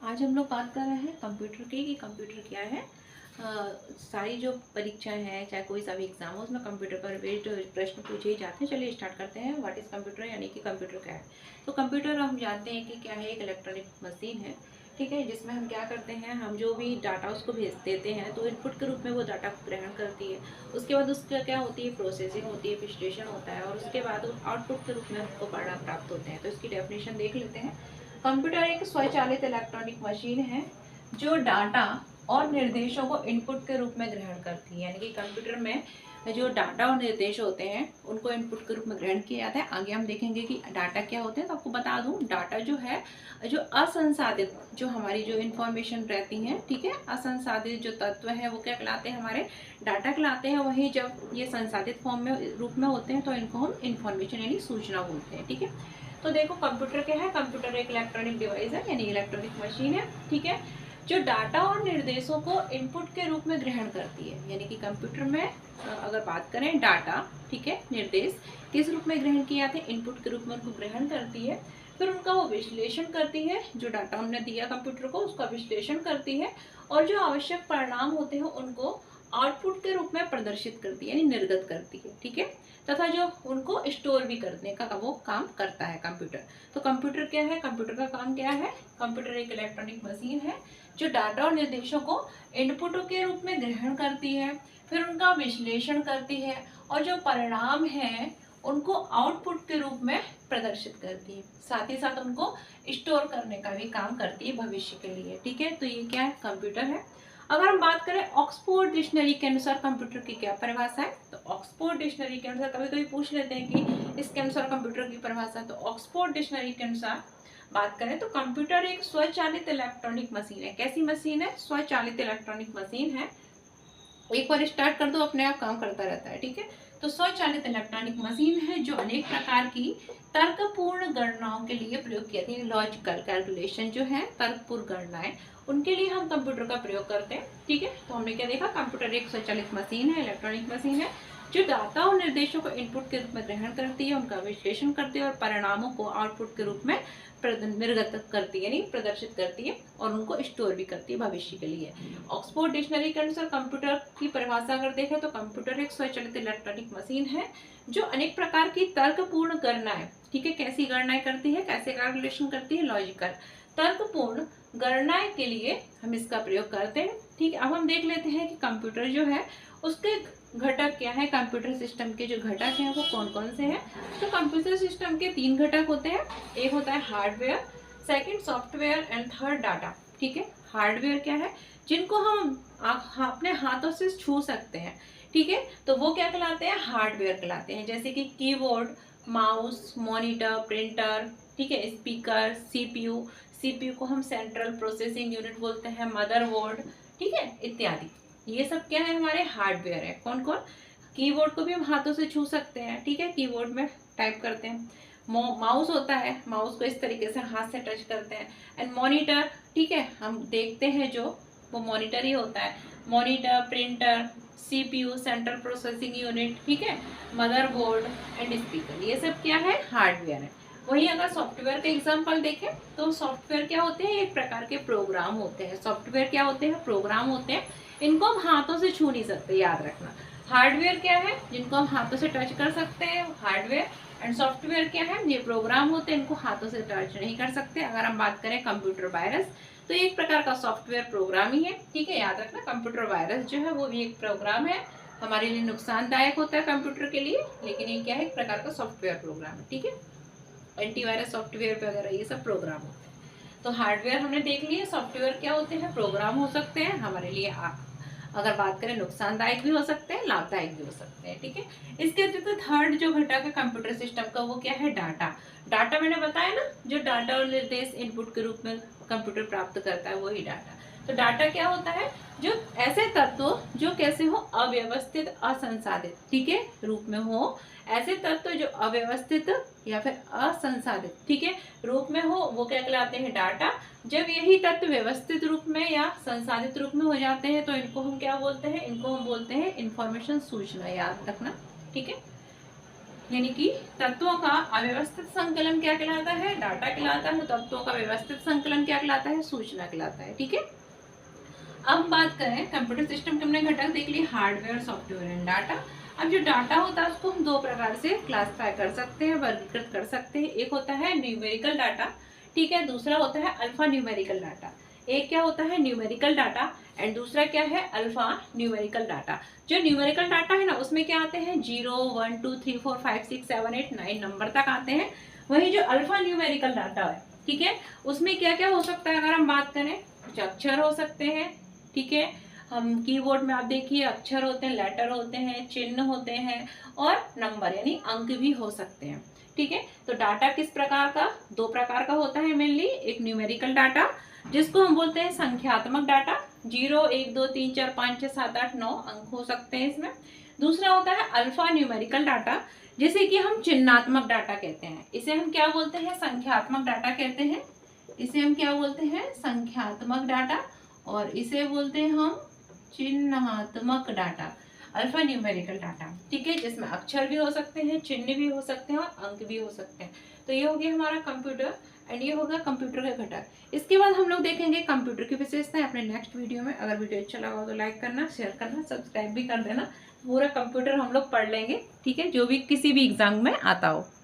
आज हम लोग बात कर रहे हैं कंप्यूटर की कि कंप्यूटर क्या है। सारी जो परीक्षाएं हैं, चाहे कोई सा भी एग्जाम हो, उसमें कंप्यूटर पर बेस्ड प्रश्न पूछे ही जाते हैं। चलिए स्टार्ट करते हैं। व्हाट इज कंप्यूटर, यानी कि कंप्यूटर क्या है। तो कंप्यूटर हम जानते हैं कि क्या है, एक इलेक्ट्रॉनिक मशीन है, ठीक है, जिसमें हम क्या करते हैं, हम जो भी डाटा उसको भेज देते हैं तो इनपुट के रूप में वो डाटा को ग्रहण करती है। उसके बाद उसका क्या होती है, प्रोसेसिंग होती है, विश्लेषण होता है, और उसके बाद आउटपुट के रूप में हमको परिणाम प्राप्त होते हैं। तो इसकी डेफिनेशन देख लेते हैं। कंप्यूटर एक स्वचालित इलेक्ट्रॉनिक मशीन है जो डाटा और निर्देशों को इनपुट के रूप में ग्रहण करती है। यानी कि कंप्यूटर में जो डाटा और निर्देश होते हैं उनको इनपुट के रूप में ग्रहण किया जाता है। आगे हम देखेंगे कि डाटा क्या होते हैं। तो आपको बता दूं, डाटा जो है, जो असंसाधित, जो हमारी जो इंफॉर्मेशन रहती है, ठीक है, असंसाधित जो तत्व है वो क्या कहलाते हैं, हमारे डाटा कहलाते हैं। वहीं जब ये संसाधित फॉर्म में रूप में होते हैं तो इनको हम इंफॉर्मेशन यानी सूचना बोलते हैं, ठीक है। तो देखो कंप्यूटर क्या है, कंप्यूटर एक इलेक्ट्रॉनिक डिवाइस है, यानी इलेक्ट्रॉनिक मशीन है, ठीक है, जो डाटा और निर्देशों को इनपुट के रूप में ग्रहण करती है। यानी कि कंप्यूटर में अगर बात करें डाटा, ठीक है, निर्देश किस रूप में ग्रहण किए जाते हैं, इनपुट के रूप में उनको ग्रहण करती है। फिर उनका वो विश्लेषण करती है, जो डाटा हमने दिया कंप्यूटर को उसका विश्लेषण करती है, और जो आवश्यक परिणाम होते हैं उनको आउटपुट के रूप में प्रदर्शित करती है, यानी निर्गत करती है, ठीक है, तथा जो उनको स्टोर भी करने का वो काम करता है कंप्यूटर। तो कंप्यूटर क्या है, कंप्यूटर का काम क्या है, कंप्यूटर एक इलेक्ट्रॉनिक मशीन है जो डाटा और निर्देशों को इनपुटों के रूप में ग्रहण करती है, फिर उनका विश्लेषण करती है, और जो परिणाम है उनको आउटपुट के रूप में प्रदर्शित करती है। साथ ही साथ उनको स्टोर करने का भी काम करती है भविष्य के लिए, ठीक है। तो ये क्या है, कंप्यूटर है। अगर हम बात करें ऑक्सफोर्ड डिक्शनरी के अनुसार कंप्यूटर की क्या परिभाषा है, तो ऑक्सफोर्ड डिक्शनरी के अनुसार, कभी कभी पूछ लेते हैं कि इसके अनुसार कंप्यूटर की परिभाषा, तो ऑक्सफोर्ड डिक्शनरी के अनुसार बात करें तो कंप्यूटर एक स्वचालित इलेक्ट्रॉनिक मशीन है। कैसी मशीन है, स्वचालित इलेक्ट्रॉनिक मशीन है। एक बार स्टार्ट कर दो अपने आप काम करता रहता है, ठीक है। तो स्वचालित इलेक्ट्रॉनिक मशीन है जो अनेक प्रकार की तर्कपूर्ण गणनाओं के लिए प्रयोग किया जाती है। लॉजिकल कैलकुलेशन जो है, तर्कपूर्ण गणनाएं, उनके लिए हम कंप्यूटर का प्रयोग करते हैं, ठीक है। तो हमने क्या देखा, कंप्यूटर एक स्वचालित मशीन है, इलेक्ट्रॉनिक मशीन है जो डाटा और निर्देशों को इनपुट के रूप में ग्रहण करती है, उनका विश्लेषण करती है, और परिणामों को आउटपुट के रूप में निर्गत करती है, यानी प्रदर्शित करती है, और उनको स्टोर भी करती है भविष्य के लिए। ऑक्सफोर्ड डिक्शनरी के अनुसार कंप्यूटर की परिभाषा अगर देखें तो कंप्यूटर एक स्वचालित इलेक्ट्रॉनिक मशीन है जो अनेक प्रकार की तर्कपूर्ण गणनाएं, ठीक है, कैसी गणनाएं करती है, कैसे कैलकुलेशन करती है, लॉजिकल तर्कपूर्ण गणनाएं के लिए हम इसका प्रयोग करते हैं, ठीक है। अब हम देख लेते हैं कि कंप्यूटर जो है उसके घटक क्या है, कंप्यूटर सिस्टम के जो घटक हैं वो कौन कौन से हैं। तो कंप्यूटर सिस्टम के 3 घटक होते हैं। एक होता है hardware, second software, and third data, ठीक है। हार्डवेयर क्या है, जिनको हम अपने हाथों से छू सकते हैं, ठीक है, तो वो क्या कहलाते हैं, हार्डवेयर कहलाते हैं। जैसे कि कीबोर्ड, माउस, मॉनिटर, प्रिंटर, ठीक है, स्पीकर, सीपीयू, सीपीयू को हम सेंट्रल प्रोसेसिंग यूनिट बोलते हैं, मदरबोर्ड, ठीक है, इत्यादि। ये सब क्या है, हमारे हार्डवेयर है। कौन कौन, कीबोर्ड को भी हम हाथों से छू सकते हैं, ठीक है, कीबोर्ड में टाइप करते हैं। माउस होता है, माउस को इस तरीके से हाथ से टच करते हैं। एंड मॉनिटर, ठीक है, हम देखते हैं जो, वो मॉनिटर ही होता है। Monitor, printer, CPU central processing unit, ठीक है, मदरबोर्ड एंड स्पीकर, ये सब क्या है, हार्डवेयर है। वही अगर सॉफ्टवेयर के एग्जांपल देखें तो सॉफ्टवेयर क्या होते हैं, एक प्रकार के प्रोग्राम होते हैं। सॉफ्टवेयर क्या होते हैं, प्रोग्राम होते हैं, इनको हम हाथों से छू नहीं सकते, याद रखना। हार्डवेयर क्या है, जिनको हम हाथों से टच कर सकते हैं, हार्डवेयर। एंड सॉफ्टवेयर क्या है, ये प्रोग्राम होते हैं, इनको हाथों से टच नहीं कर सकते। अगर हम बात करें कंप्यूटर वायरस, तो एक प्रकार का सॉफ्टवेयर प्रोग्राम ही है, ठीक है, याद रखना। कंप्यूटर वायरस जो है वो भी एक प्रोग्राम है, हमारे लिए नुकसानदायक होता है कंप्यूटर के लिए, लेकिन ये क्या है, एक प्रकार का सॉफ्टवेयर प्रोग्राम है, ठीक है। एंटीवायरस सॉफ्टवेयर वगैरह ये सब प्रोग्राम होते हैं। तो हार्डवेयर हमने देख लिया, सॉफ्टवेयर क्या होते हैं, प्रोग्राम हो सकते हैं, हमारे लिए अगर बात करें नुकसानदायक भी हो सकते हैं, लाभदायक भी हो सकते हैं, ठीक है। इसके अतिरिक्त थर्ड जो घटक है कंप्यूटर सिस्टम का, वो क्या है, डाटा। डाटा मैंने बताया ना, जो डाटा और निर्देश इनपुट के रूप में कंप्यूटर प्राप्त करता है, वही डाटा। तो डाटा क्या होता है, जो ऐसे तत्व जो कैसे हो, अव्यवस्थित, असंसाधित, ठीक है, रूप में हो, ऐसे तत्व जो अव्यवस्थित या फिर असंसाधित, ठीक है, रूप में हो, वो क्या कहलाते हैं, डाटा। जब यही तत्व व्यवस्थित रूप में या संसाधित रूप में हो जाते हैं तो इनको हम क्या बोलते हैं, इनको हम बोलते हैं इंफॉर्मेशन, सूचना, याद रखना, ठीक है। यानी कि तत्वों का अव्यवस्थित संकलन क्या कहलाता है? डाटा कहलाता है। तत्वों का व्यवस्थित संकलन क्या कहलाता है? सूचना कहलाता है। ठीक है, अब बात करें कंप्यूटर सिस्टम के हमने घटक देख लिए, हार्डवेयर, सॉफ्टवेयर एंड डाटा। अब जो डाटा होता है उसको हम दो प्रकार से क्लासिफाई कर सकते हैं, वर्गीकृत कर सकते हैं। एक होता है न्यूमेरिकल डाटा, ठीक है, दूसरा होता है अल्फा न्यूमेरिकल डाटा। एक क्या होता है न्यूमेरिकल डाटा एंड दूसरा क्या है अल्फा न्यूमेरिकल डाटा। जो न्यूमेरिकल डाटा है ना उसमें क्या आते हैं 0 1 2 3 4 5 6 7 8 9 नंबर तक आते हैं। वही जो अल्फा न्यूमेरिकल डाटा है, ठीक है, उसमें क्या क्या हो सकता है? अगर हम बात करें कुछ अक्षर हो सकते हैं, ठीक है, हम कीबोर्ड में आप देखिए अक्षर होते हैं, लेटर होते हैं, चिन्ह होते हैं और नंबर यानी अंक भी हो सकते हैं। ठीक है, तो डाटा किस प्रकार का? दो प्रकार का होता है मेनली। एक न्यूमेरिकल डाटा जिसको हम बोलते हैं संख्यात्मक डाटा, 0 1 2 3 4 5 6 7 8 9 अंक हो सकते हैं इसमें। दूसरा होता है अल्फा न्यूमेरिकल डाटा जिसे कि हम चिन्हात्मक डाटा कहते हैं। इसे हम क्या बोलते हैं? संख्यात्मक डाटा कहते हैं। इसे हम क्या बोलते हैं? संख्यात्मक डाटा, और इसे बोलते हैं हम चिन्हात्मक डाटा, अल्फा न्यूमेरिकल डाटा। ठीक है, जिसमें अक्षर भी हो सकते हैं, चिन्ह भी हो सकते हैं और अंक भी हो सकते हैं। तो ये हो गया हमारा कंप्यूटर एंड ये होगा कंप्यूटर का घटक। इसके बाद हम लोग देखेंगे कंप्यूटर की विशेषताएं अपने नेक्स्ट वीडियो में। अगर वीडियो अच्छा लगा हो तो लाइक करना, शेयर करना, सब्सक्राइब भी कर देना। पूरा कंप्यूटर हम लोग पढ़ लेंगे, ठीक है, जो भी किसी भी एग्जाम में आता हो।